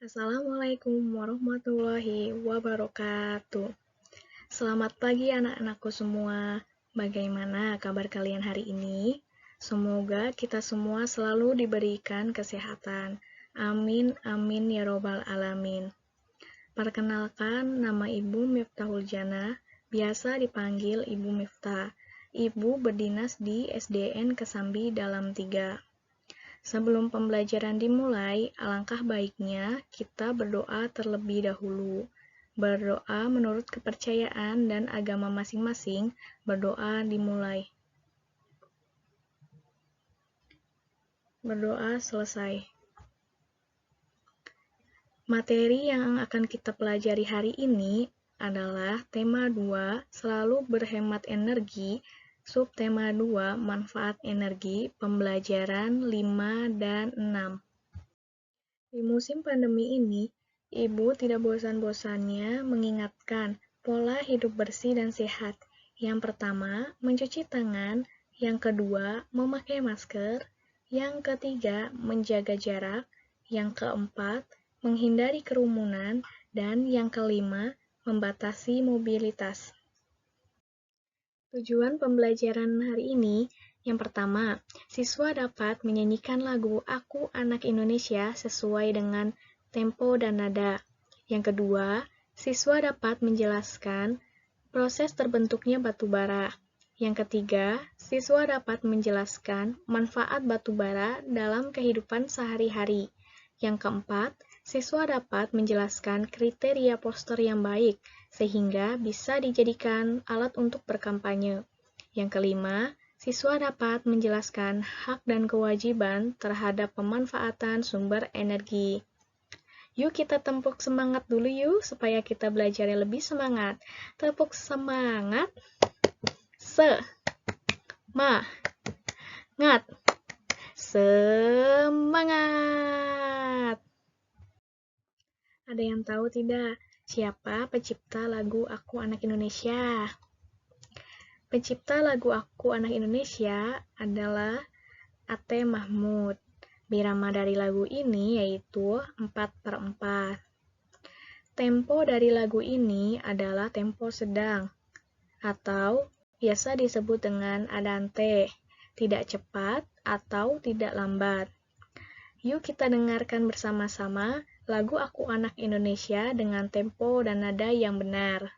Assalamualaikum warahmatullahi wabarakatuh. Selamat pagi anak-anakku semua. Bagaimana kabar kalian hari ini? Semoga kita semua selalu diberikan kesehatan. Amin, amin ya robbal alamin. Perkenalkan, nama Ibu Miftahul Jannah, biasa dipanggil Ibu Miftah. Ibu berdinas di SDN Kesambi Dalam 3. Sebelum pembelajaran dimulai, alangkah baiknya kita berdoa terlebih dahulu. Berdoa menurut kepercayaan dan agama masing-masing, berdoa dimulai. Berdoa selesai. Materi yang akan kita pelajari hari ini adalah tema 2, selalu berhemat energi, subtema 2, manfaat energi, pembelajaran 5 dan 6. Di musim pandemi ini, Ibu tidak bosan-bosannya mengingatkan pola hidup bersih dan sehat. Yang pertama, mencuci tangan. Yang kedua, memakai masker. Yang ketiga, menjaga jarak. Yang keempat, menghindari kerumunan. Dan yang kelima, membatasi mobilitas. Tujuan pembelajaran hari ini, yang pertama, siswa dapat menyanyikan lagu Aku Anak Indonesia sesuai dengan tempo dan nada. Yang kedua, siswa dapat menjelaskan proses terbentuknya batu bara. Yang ketiga, siswa dapat menjelaskan manfaat batu bara dalam kehidupan sehari-hari. Yang keempat, siswa dapat menjelaskan kriteria poster yang baik, sehingga bisa dijadikan alat untuk berkampanye. Yang kelima, siswa dapat menjelaskan hak dan kewajiban terhadap pemanfaatan sumber energi. Yuk kita tepuk semangat dulu yuk, supaya kita belajarnya lebih semangat. Tepuk semangat. Semangat. Semangat. Ada yang tahu tidak, siapa pencipta lagu Aku Anak Indonesia? Pencipta lagu Aku Anak Indonesia adalah Ate Mahmud. Birama dari lagu ini yaitu 4/4. Tempo dari lagu ini adalah tempo sedang, atau biasa disebut dengan andante, tidak cepat atau tidak lambat. Yuk kita dengarkan bersama-sama lagu Aku Anak Indonesia dengan tempo dan nada yang benar.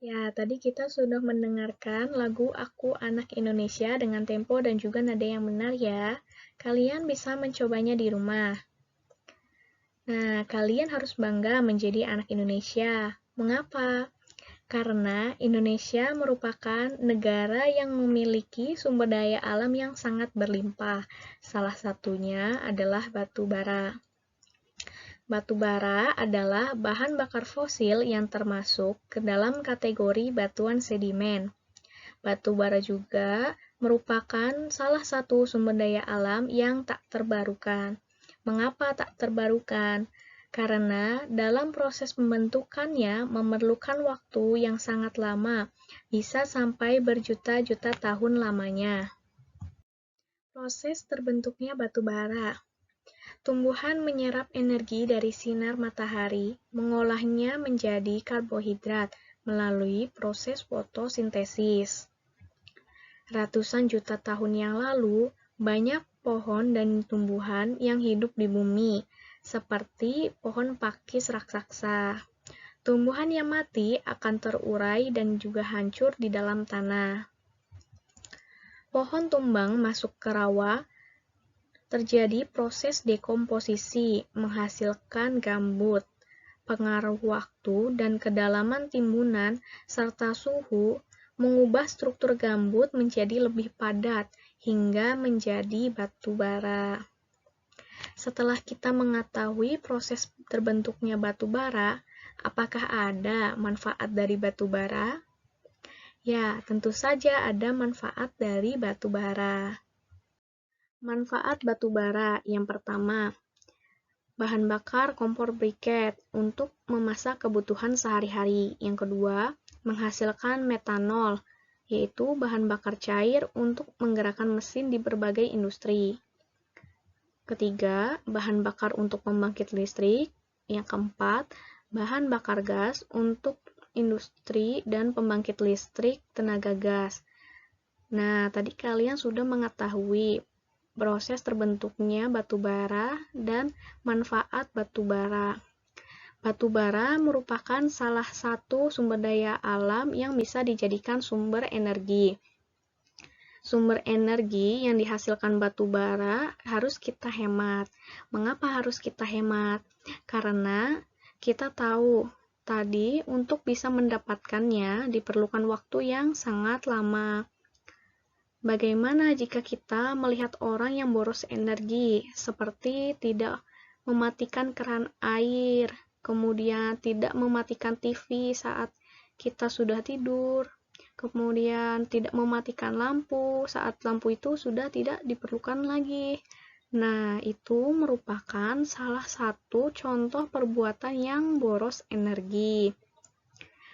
Ya, tadi kita sudah mendengarkan lagu Aku Anak Indonesia dengan tempo dan juga nada yang benar ya. Kalian bisa mencobanya di rumah. Nah, kalian harus bangga menjadi anak Indonesia. Mengapa? Karena Indonesia merupakan negara yang memiliki sumber daya alam yang sangat berlimpah. Salah satunya adalah batu bara. Batu bara adalah bahan bakar fosil yang termasuk ke dalam kategori batuan sedimen. Batu bara juga merupakan salah satu sumber daya alam yang tak terbarukan. Mengapa tak terbarukan? Karena dalam proses pembentukannya memerlukan waktu yang sangat lama, bisa sampai berjuta-juta tahun lamanya. Proses terbentuknya batu bara. Tumbuhan menyerap energi dari sinar matahari, mengolahnya menjadi karbohidrat melalui proses fotosintesis. Ratusan juta tahun yang lalu, banyak pohon dan tumbuhan yang hidup di bumi, seperti pohon pakis raksasa. Tumbuhan yang mati akan terurai dan juga hancur di dalam tanah. Pohon tumbang masuk ke rawa, terjadi proses dekomposisi, menghasilkan gambut. Pengaruh waktu dan kedalaman timbunan serta suhu mengubah struktur gambut menjadi lebih padat hingga menjadi batu bara. Setelah kita mengetahui proses terbentuknya batu bara, apakah ada manfaat dari batu bara? Ya, tentu saja ada manfaat dari batu bara. Manfaat batu bara yang pertama, bahan bakar kompor briket untuk memasak kebutuhan sehari-hari. Yang kedua, menghasilkan metanol, yaitu bahan bakar cair untuk menggerakkan mesin di berbagai industri. Ketiga, bahan bakar untuk pembangkit listrik. Yang keempat, bahan bakar gas untuk industri dan pembangkit listrik tenaga gas. Nah, tadi kalian sudah mengetahui proses terbentuknya batu bara dan manfaat batu bara. Batu bara merupakan salah satu sumber daya alam yang bisa dijadikan sumber energi. Sumber energi yang dihasilkan batu bara harus kita hemat. Mengapa harus kita hemat? Karena kita tahu tadi untuk bisa mendapatkannya diperlukan waktu yang sangat lama. Bagaimana jika kita melihat orang yang boros energi, seperti tidak mematikan keran air, kemudian tidak mematikan TV saat kita sudah tidur, kemudian tidak mematikan lampu saat lampu itu sudah tidak diperlukan lagi. Nah, itu merupakan salah satu contoh perbuatan yang boros energi.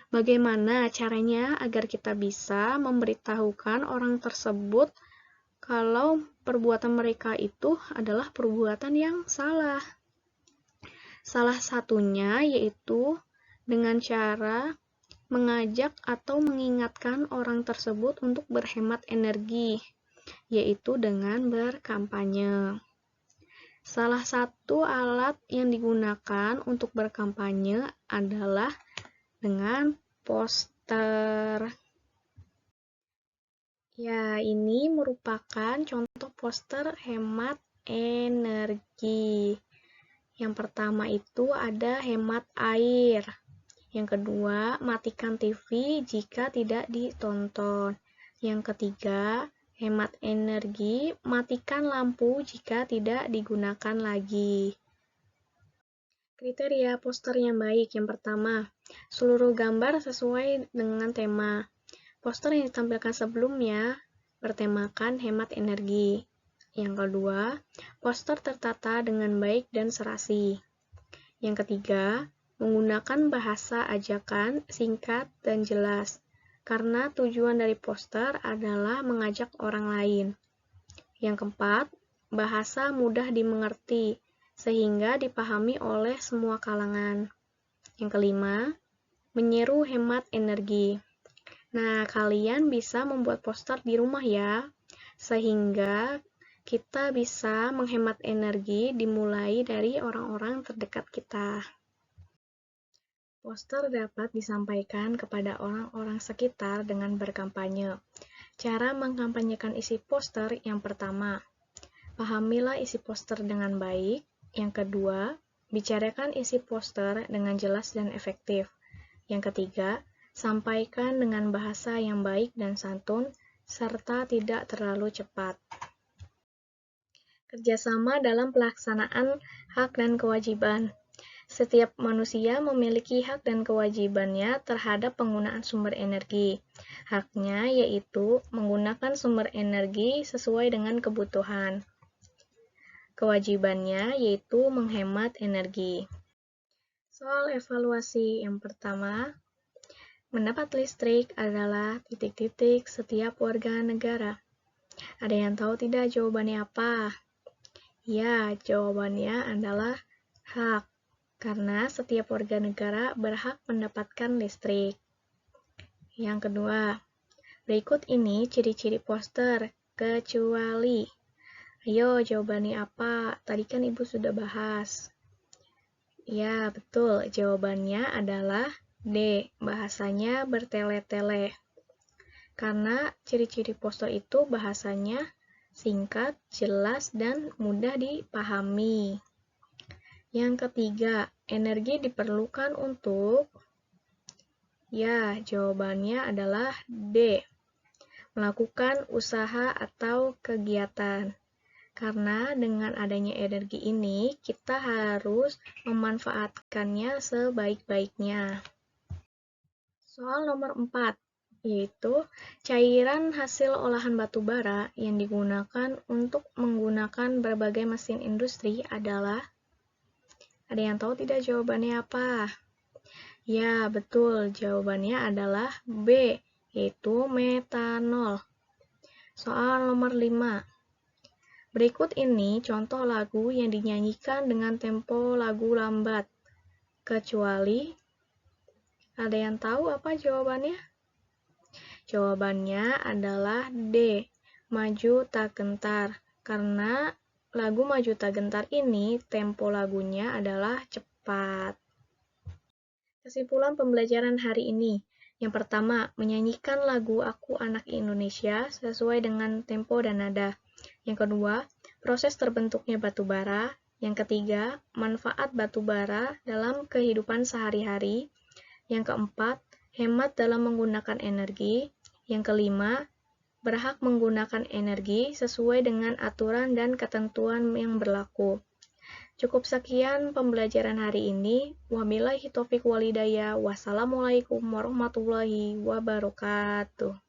Bagaimana caranya agar kita bisa memberitahukan orang tersebut kalau perbuatan mereka itu adalah perbuatan yang salah? Salah satunya yaitu dengan cara mengajak atau mengingatkan orang tersebut untuk berhemat energi, yaitu dengan berkampanye. Salah satu alat yang digunakan untuk berkampanye adalah dengan poster. Ya, ini merupakan contoh poster hemat energi. Yang pertama itu ada hemat air. Yang kedua, matikan TV jika tidak ditonton. Yang ketiga, hemat energi, matikan lampu jika tidak digunakan lagi. Kriteria poster yang baik. Yang pertama, seluruh gambar sesuai dengan tema. Poster yang ditampilkan sebelumnya bertemakan hemat energi. Yang kedua, poster tertata dengan baik dan serasi. Yang ketiga, menggunakan bahasa ajakan singkat dan jelas, karena tujuan dari poster adalah mengajak orang lain. Yang keempat, bahasa mudah dimengerti, sehingga dipahami oleh semua kalangan. Yang kelima, menyeru hemat energi. Nah, kalian bisa membuat poster di rumah ya, sehingga kita bisa menghemat energi dimulai dari orang-orang terdekat kita. Poster dapat disampaikan kepada orang-orang sekitar dengan berkampanye. Cara mengkampanyekan isi poster yang pertama, pahamilah isi poster dengan baik. Yang kedua, bicarakan isi poster dengan jelas dan efektif. Yang ketiga, Sampaikan dengan bahasa yang baik dan santun, serta tidak terlalu cepat. Kerjasama dalam pelaksanaan hak dan kewajiban. Setiap manusia memiliki hak dan kewajibannya terhadap penggunaan sumber energi. Haknya yaitu menggunakan sumber energi sesuai dengan kebutuhan. Kewajibannya yaitu menghemat energi. Soal evaluasi yang pertama, mendapat listrik adalah titik-titik setiap warga negara. Ada yang tahu tidak jawabannya apa? Ya, jawabannya adalah hak, karena setiap warga negara berhak mendapatkan listrik. Yang kedua, berikut ini ciri-ciri poster, kecuali. Ayo, jawabannya apa? Tadi kan Ibu sudah bahas. Ya, betul. Jawabannya adalah D, bahasanya bertele-tele. Karena ciri-ciri poster itu bahasanya singkat, jelas, dan mudah dipahami. Yang ketiga, energi diperlukan untuk... Ya, jawabannya adalah D, melakukan usaha atau kegiatan. Karena dengan adanya energi ini, kita harus memanfaatkannya sebaik-baiknya. Soal nomor 4. Yaitu cairan hasil olahan batu bara yang digunakan untuk menggunakan berbagai mesin industri adalah, ada yang tahu tidak jawabannya apa? Ya, betul, jawabannya adalah B, yaitu metanol. Soal nomor 5. Berikut ini contoh lagu yang dinyanyikan dengan tempo lagu lambat, kecuali, ada yang tahu apa jawabannya? Jawabannya adalah D, Maju Tak Gentar. Karena lagu Maju Tak Gentar ini, tempo lagunya adalah cepat. Kesimpulan pembelajaran hari ini. Yang pertama, menyanyikan lagu Aku Anak Indonesia sesuai dengan tempo dan nada. Yang kedua, proses terbentuknya batu bara. Yang ketiga, manfaat batu bara dalam kehidupan sehari-hari. Yang keempat, hemat dalam menggunakan energi. Yang kelima, berhak menggunakan energi sesuai dengan aturan dan ketentuan yang berlaku. Cukup sekian pembelajaran hari ini. Wabillahi taufiq walhidayah. Wassalamualaikum warahmatullahi wabarakatuh.